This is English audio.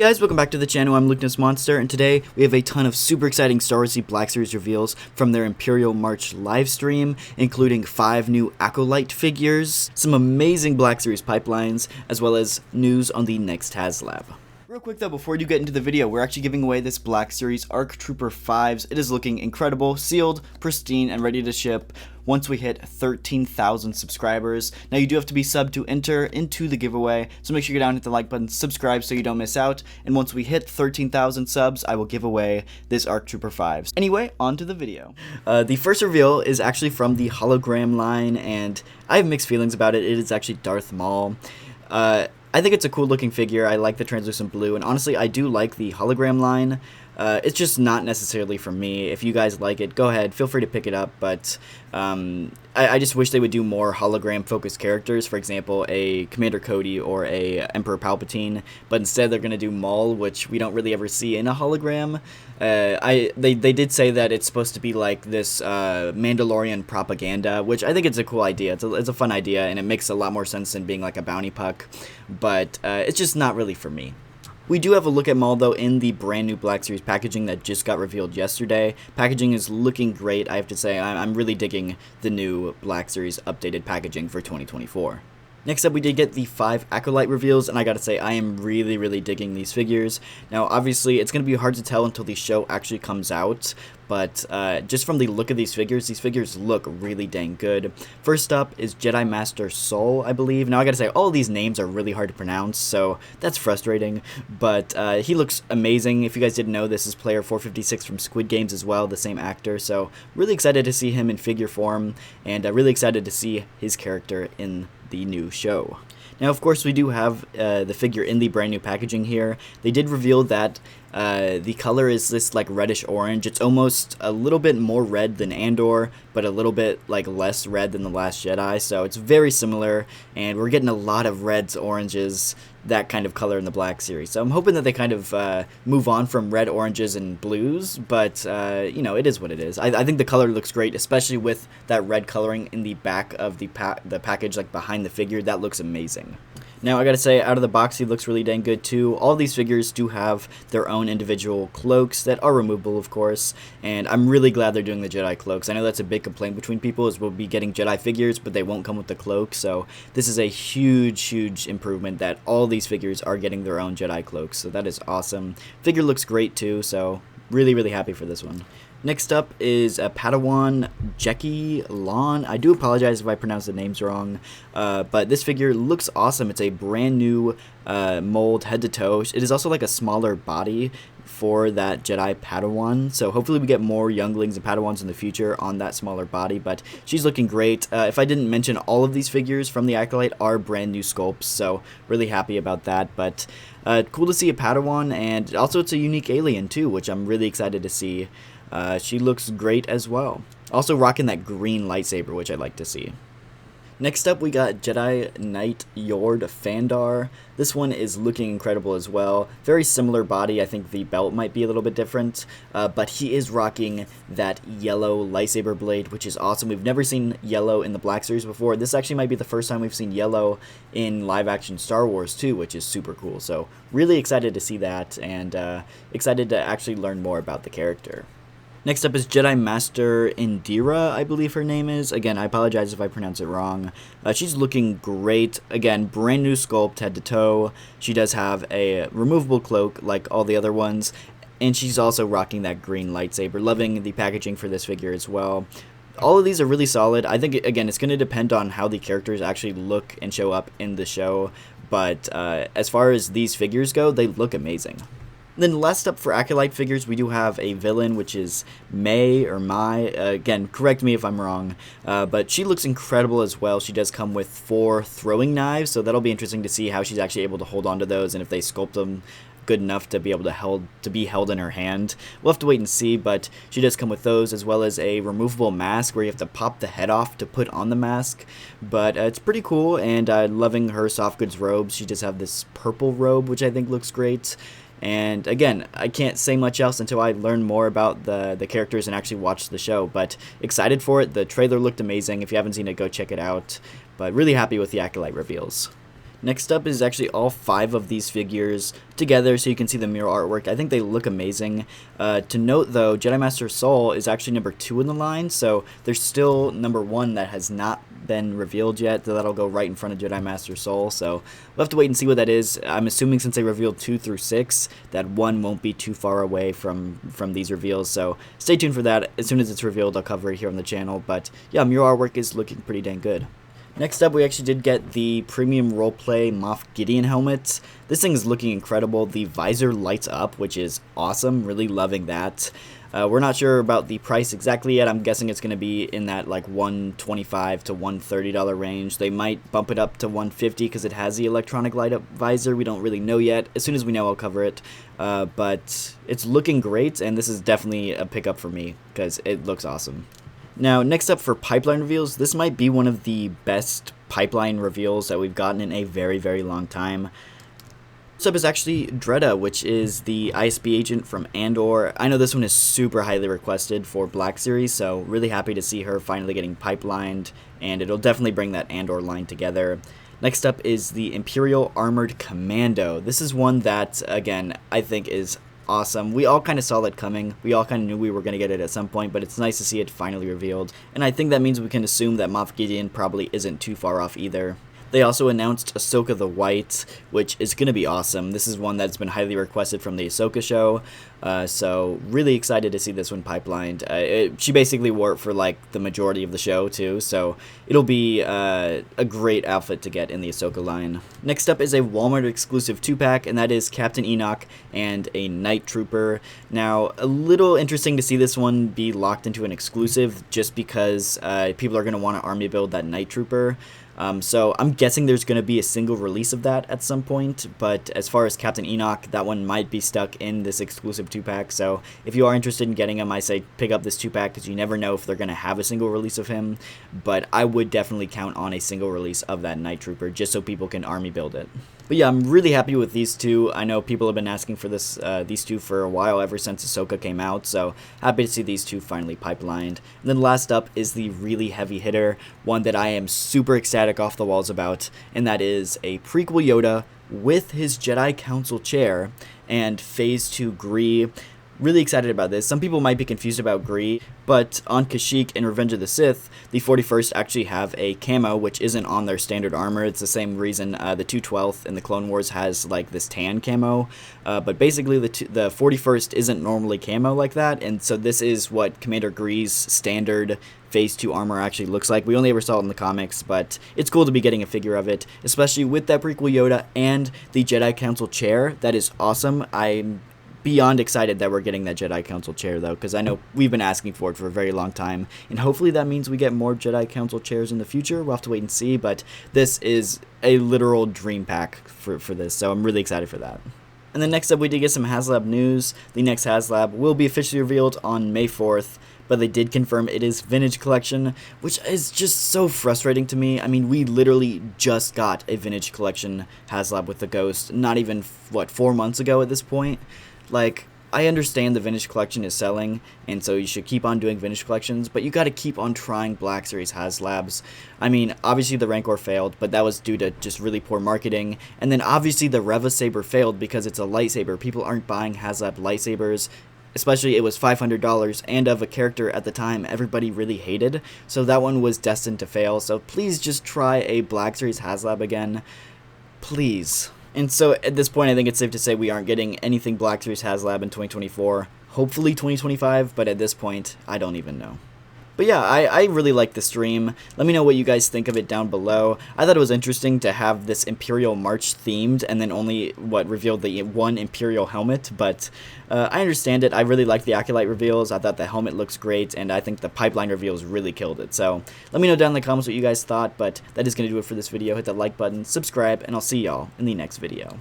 Hey guys, welcome back to the channel. I'm Luke Monster, and today we have a ton of super exciting Star Wars Black Series reveals from their Imperial March livestream, including 5 new Acolyte figures, some amazing Black Series pipelines, as well as news on the next Haslab. Real quick though, before you get into the video, we're actually giving away this Black Series ARC Trooper 5s. It is looking incredible, sealed, pristine, and ready to ship once we hit 13,000 subscribers. Now you do have to be subbed to enter into the giveaway, so make sure you go down and hit the like button, subscribe so you don't miss out, and once we hit 13,000 subs, I will give away this ARC Trooper 5s. Anyway, on to the video. The first reveal is actually from the hologram line, and I have mixed feelings about it. It is actually Darth Maul. I think it's a cool looking figure. I like the translucent blue, and honestly I do like the hologram line. It's just not necessarily for me. If you guys like it, go ahead, feel free to pick it up, but I just wish they would do more hologram focused characters, for example a Commander Cody or a Emperor Palpatine, but instead they're going to do Maul, which we don't really ever see in a hologram. They did say that it's supposed to be like this Mandalorian propaganda, which I think it's a cool idea. It's a fun idea, and it makes a lot more sense than being like a bounty puck, but it's just not really for me. We do have a look at Maul though in the brand new Black Series packaging that just got revealed yesterday. Packaging is looking great, I have to say. I'm really digging the new Black Series updated packaging for 2024. Next up, we did get the 5 Acolyte reveals, and I gotta say, I am really digging these figures. Now, obviously, it's gonna be hard to tell until the show actually comes out, but just from the look of these figures look really dang good. First up is Jedi Master Soul, I believe. Now, I gotta say, all of these names are really hard to pronounce, so that's frustrating, but he looks amazing. If you guys didn't know, this is player 456 from Squid Games as well, the same actor, so really excited to see him in figure form, and really excited to see his character in the new show. Now, of course, we do have the figure in the brand new packaging here. They did reveal that the color is this like reddish orange. It's almost a little bit more red than Andor, but a little bit like less red than The Last Jedi, so it's very similar, and we're getting a lot of reds, oranges, that kind of color in the Black Series. So I'm hoping that they kind of move on from red, oranges, and blues, but you know, it is what it is. I think the color looks great, especially with that red coloring in the back of the package, like behind the figure. That looks amazing. Now, I gotta say, out of the box, he looks really dang good too. All these figures do have their own individual cloaks that are removable, of course, and I'm really glad they're doing the Jedi cloaks. I know that's a big complaint between people, is we'll be getting Jedi figures, but they won't come with the cloak, so this is a huge improvement that all these figures are getting their own Jedi cloaks, so that is awesome. Figure looks great too, so really happy for this one. Next up is a Padawan Jeki Lon. I do apologize if I pronounce the names wrong, but this figure looks awesome. It's a brand new mold head to toe. It is also like a smaller body for that Jedi Padawan, so hopefully we get more younglings and Padawans in the future on that smaller body, but she's looking great. If I didn't mention, all of these figures from the Acolyte are brand new sculpts, so really happy about that, but cool to see a Padawan, and also it's a unique alien too, which I'm really excited to see. She looks great as well. Also rocking that green lightsaber, which I like to see. Next up, we got Jedi Knight Yord Fandar. This one is looking incredible as well. Very similar body. I think the belt might be a little bit different, but he is rocking that yellow lightsaber blade, which is awesome. We've never seen yellow in the Black Series before. This actually might be the first time we've seen yellow in live-action Star Wars too, which is super cool. So really excited to see that, and excited to actually learn more about the character. Next up is Jedi Master Indira, I believe her name is. Again, I apologize if I pronounce it wrong. She's looking great. Again, brand new sculpt head to toe. She does have a removable cloak like all the other ones, and she's also rocking that green lightsaber. Loving the packaging for this figure as well. All of these are really solid. I think, again, it's going to depend on how the characters actually look and show up in the show, but as far as these figures go, they look amazing. Then last up for Acolyte figures, we do have a villain, which is Mai, again, correct me if I'm wrong, but she looks incredible as well. She does come with 4 throwing knives, so that'll be interesting to see how she's actually able to hold on to those, and if they sculpt them good enough to be able to be held in her hand. We'll have to wait and see, but she does come with those, as well as a removable mask where you have to pop the head off to put on the mask, but it's pretty cool, and loving her soft goods robes. She does have this purple robe, which I think looks great. And again, I can't say much else until I learn more about the characters and actually watch the show, but excited for it. The trailer looked amazing. If you haven't seen it, go check it out, but really happy with the Acolyte reveals. Next up is actually all 5 of these figures together so you can see the mural artwork. I think they look amazing. To note though, Jedi Master Soul is actually number 2 in the line, so there's still number 1 that has not been revealed yet, so that'll go right in front of Jedi Master Soul, so we'll have to wait and see what that is. I'm assuming since they revealed 2 through 6, that 1 won't be too far away from these reveals, so stay tuned for that. As soon as it's revealed, I'll cover it here on the channel, but yeah, mural artwork is looking pretty dang good. Next up, we actually did get the premium roleplay Moff Gideon helmet. This thing is looking incredible. The visor lights up, which is awesome. Really loving that. We're not sure about the price exactly yet. I'm guessing it's going to be in that like $125 to $130 range. They might bump it up to $150 because it has the electronic light up visor. We don't really know yet. As soon as we know, I'll cover it. But it's looking great, and this is definitely a pickup for me because it looks awesome. Now, next up for pipeline reveals, this might be one of the best pipeline reveals that we've gotten in a very, very long time. Next up is actually Dreda, which is the ISB agent from Andor. I know this one is super highly requested for Black Series, so really happy to see her finally getting pipelined, and it'll definitely bring that Andor line together. Next up is the Imperial Armored Commando. This is one that, again, I think is awesome. We all kind of saw that coming. We all kind of knew we were going to get it at some point, but it's nice to see it finally revealed. And I think that means we can assume that Moff Gideon probably isn't too far off either. They also announced Ahsoka the White, which is going to be awesome. This is one that's been highly requested from the Ahsoka show, so really excited to see this one pipelined. She basically wore it for like the majority of the show too, so it'll be a great outfit to get in the Ahsoka line. Next up is a Walmart exclusive 2-pack, and that is Captain Enoch and a Night Trooper. Now, a little interesting to see this one be locked into an exclusive just because people are going to want to army build that Night Trooper. So I'm guessing there's going to be a single release of that at some point, but as far as Captain Enoch, that one might be stuck in this exclusive 2-pack, so if you are interested in getting him, I say pick up this 2-pack because you never know if they're going to have a single release of him, but I would definitely count on a single release of that Night Trooper just so people can army build it. But yeah, I'm really happy with these two. I know people have been asking for these two for a while, ever since Ahsoka came out, so happy to see these two finally pipelined. And then last up is the really heavy hitter, one that I am super ecstatic off the walls about, and that is a prequel Yoda with his Jedi Council chair and Phase 2 Gree. Really excited about this. Some people might be confused about Gree, but on Kashyyyk in Revenge of the Sith, the 41st actually have a camo which isn't on their standard armor. It's the same reason the 212th in the Clone Wars has like this tan camo, but basically the 41st isn't normally camo like that, and so this is what Commander Gree's standard Phase 2 armor actually looks like. We only ever saw it in the comics, but it's cool to be getting a figure of it, especially with that prequel Yoda and the Jedi Council chair. That is awesome. I'm beyond excited that we're getting that Jedi Council chair, though, because I know we've been asking for it for a very long time, and hopefully that means we get more Jedi Council chairs in the future. We'll have to wait and see, but this is a literal dream pack for this, so I'm really excited for that. And then next up, we did get some Haslab news. The next Haslab will be officially revealed on May 4th, but they did confirm it is Vintage Collection, which is just so frustrating to me. I mean, we literally just got a Vintage Collection Haslab with the Ghost, not even, 4 months ago at this point? Like, I understand the Vintage Collection is selling, and so you should keep on doing Vintage Collections, but you gotta keep on trying Black Series Haslabs. I mean, obviously the Rancor failed, but that was due to just really poor marketing, and then obviously the Reva Saber failed because it's a lightsaber. People aren't buying Haslab lightsabers, especially it was $500, and of a character at the time everybody really hated, so that one was destined to fail. So please just try a Black Series Haslab again, please. And so at this point, I think it's safe to say we aren't getting anything Black Series Haslab in 2024. Hopefully 2025, but at this point, I don't even know. But yeah, I really like the stream. Let me know what you guys think of it down below. I thought it was interesting to have this Imperial March themed and then only, revealed the one Imperial helmet, but I understand it. I really like the Acolyte reveals. I thought the helmet looks great, and I think the pipeline reveals really killed it. So let me know down in the comments what you guys thought, but that is going to do it for this video. Hit that like button, subscribe, and I'll see y'all in the next video.